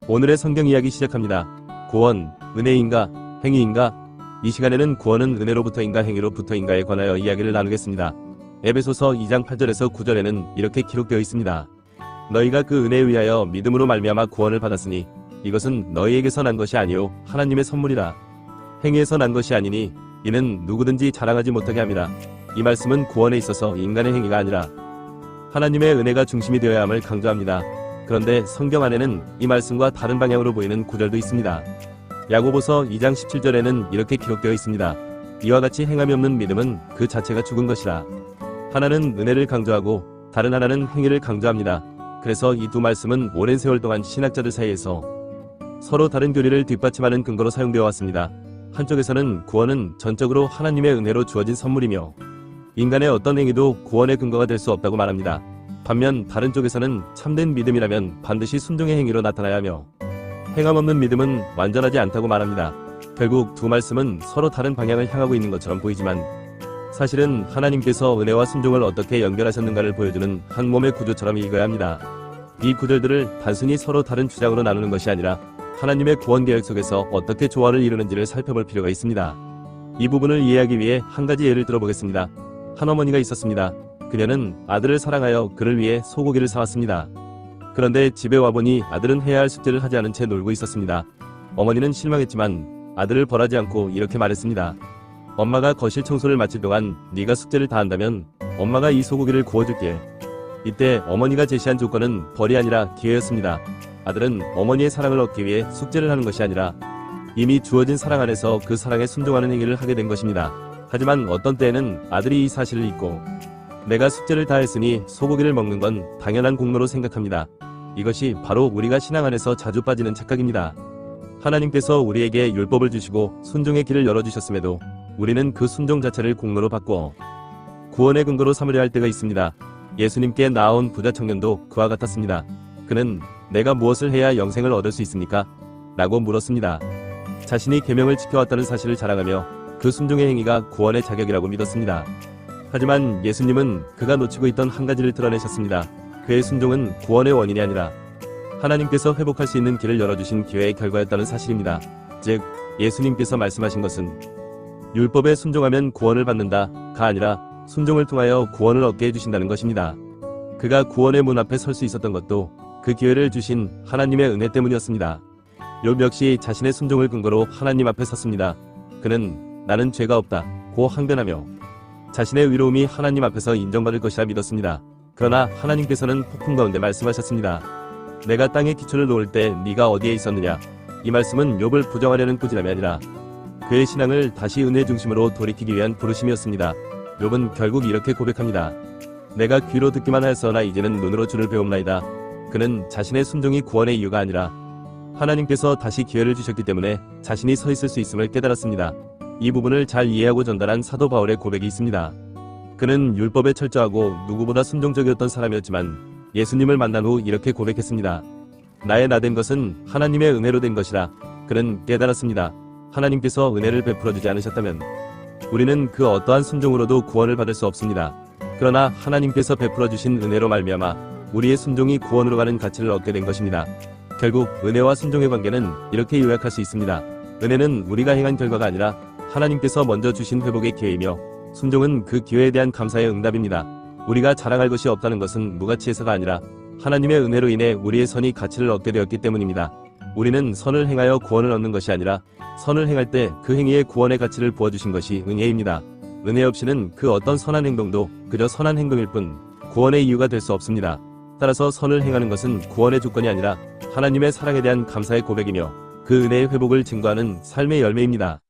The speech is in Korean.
오늘의 성경 이야기 시작합니다. 구원, 은혜인가, 행위인가? 이 시간에는 구원은 은혜로부터인가 행위로부터인가에 관하여 이야기를 나누겠습니다. 에베소서 2장 8절에서 9절에는 이렇게 기록되어 있습니다. 너희가 그 은혜에 의하여 믿음으로 말미암아 구원을 받았으니 이것은 너희에게서 난 것이 아니요 하나님의 선물이라. 행위에서 난 것이 아니니 이는 누구든지 자랑하지 못하게 함이라. 이 말씀은 구원에 있어서 인간의 행위가 아니라 하나님의 은혜가 중심이 되어야 함을 강조합니다. 그런데 성경 안에는 이 말씀과 다른 방향으로 보이는 구절도 있습니다. 야고보서 2장 17절에는 이렇게 기록되어 있습니다. 이와 같이 행함이 없는 믿음은 그 자체가 죽은 것이라. 하나는 은혜를 강조하고 다른 하나는 행위를 강조합니다. 그래서 이 두 말씀은 오랜 세월 동안 신학자들 사이에서 서로 다른 교리를 뒷받침하는 근거로 사용되어 왔습니다. 한쪽에서는 구원은 전적으로 하나님의 은혜로 주어진 선물이며 인간의 어떤 행위도 구원의 근거가 될 수 없다고 말합니다. 반면 다른 쪽에서는 참된 믿음이라면 반드시 순종의 행위로 나타나야 하며 행함 없는 믿음은 완전하지 않다고 말합니다. 결국 두 말씀은 서로 다른 방향을 향하고 있는 것처럼 보이지만 사실은 하나님께서 은혜와 순종을 어떻게 연결하셨는가를 보여주는 한 몸의 구조처럼 읽어야 합니다. 이 구절들을 단순히 서로 다른 주장으로 나누는 것이 아니라 하나님의 구원 계획 속에서 어떻게 조화를 이루는지를 살펴볼 필요가 있습니다. 이 부분을 이해하기 위해 한 가지 예를 들어보겠습니다. 한 어머니가 있었습니다. 그녀는 아들을 사랑하여 그를 위해 소고기를 사왔습니다. 그런데 집에 와보니 아들은 해야 할 숙제를 하지 않은 채 놀고 있었습니다. 어머니는 실망했지만 아들을 벌하지 않고 이렇게 말했습니다. 엄마가 거실 청소를 마칠 동안 네가 숙제를 다 한다면 엄마가 이 소고기를 구워줄게. 이때 어머니가 제시한 조건은 벌이 아니라 기회였습니다. 아들은 어머니의 사랑을 얻기 위해 숙제를 하는 것이 아니라 이미 주어진 사랑 안에서 그 사랑에 순종하는 행위를 하게 된 것입니다. 하지만 어떤 때에는 아들이 이 사실을 잊고 내가 숙제를 다 했으니 소고기를 먹는 건 당연한 공로로 생각합니다. 이것이 바로 우리가 신앙 안에서 자주 빠지는 착각입니다. 하나님께서 우리에게 율법을 주시고 순종의 길을 열어주셨음에도 우리는 그 순종 자체를 공로로 바꾸어 구원의 근거로 삼으려 할 때가 있습니다. 예수님께 나아온 부자 청년도 그와 같았습니다. 그는 내가 무엇을 해야 영생을 얻을 수 있습니까? 라고 물었습니다. 자신이 계명을 지켜왔다는 사실을 자랑하며 그 순종의 행위가 구원의 자격이라고 믿었습니다. 하지만 예수님은 그가 놓치고 있던 한 가지를 드러내셨습니다. 그의 순종은 구원의 원인이 아니라 하나님께서 회복할 수 있는 길을 열어주신 기회의 결과였다는 사실입니다. 즉, 예수님께서 말씀하신 것은 율법에 순종하면 구원을 받는다가 아니라 순종을 통하여 구원을 얻게 해주신다는 것입니다. 그가 구원의 문 앞에 설 수 있었던 것도 그 기회를 주신 하나님의 은혜 때문이었습니다. 욥 역시 자신의 순종을 근거로 하나님 앞에 섰습니다. 그는 나는 죄가 없다 고 항변하며 자신의 의로움이 하나님 앞에서 인정받을 것이라 믿었습니다. 그러나 하나님께서는 폭풍 가운데 말씀하셨습니다. 내가 땅에 기초를 놓을 때 네가 어디에 있었느냐? 이 말씀은 욥을 부정하려는 꾸지람이 아니라 그의 신앙을 다시 은혜 중심으로 돌이키기 위한 부르심이었습니다. 욥은 결국 이렇게 고백합니다. 내가 귀로 듣기만 하였으나 이제는 눈으로 주를 배움나이다. 그는 자신의 순종이 구원의 이유가 아니라 하나님께서 다시 기회를 주셨기 때문에 자신이 서 있을 수 있음을 깨달았습니다. 이 부분을 잘 이해하고 전달한 사도 바울의 고백이 있습니다. 그는 율법에 철저하고 누구보다 순종적이었던 사람이었지만 예수님을 만난 후 이렇게 고백했습니다. 나의 나 된 것은 하나님의 은혜로 된 것이라. 그는 깨달았습니다. 하나님께서 은혜를 베풀어 주지 않으셨다면 우리는 그 어떠한 순종으로도 구원을 받을 수 없습니다. 그러나 하나님께서 베풀어 주신 은혜로 말미암아 우리의 순종이 구원으로 가는 가치를 얻게 된 것입니다. 결국 은혜와 순종의 관계는 이렇게 요약할 수 있습니다. 은혜는 우리가 행한 결과가 아니라 하나님께서 먼저 주신 회복의 기회이며 순종은 그 기회에 대한 감사의 응답입니다. 우리가 자랑할 것이 없다는 것은 무가치에서가 아니라 하나님의 은혜로 인해 우리의 선이 가치를 얻게 되었기 때문입니다. 우리는 선을 행하여 구원을 얻는 것이 아니라 선을 행할 때 그 행위에 구원의 가치를 부어주신 것이 은혜입니다. 은혜 없이는 그 어떤 선한 행동도 그저 선한 행동일 뿐 구원의 이유가 될 수 없습니다. 따라서 선을 행하는 것은 구원의 조건이 아니라 하나님의 사랑에 대한 감사의 고백이며 그 은혜의 회복을 증거하는 삶의 열매입니다.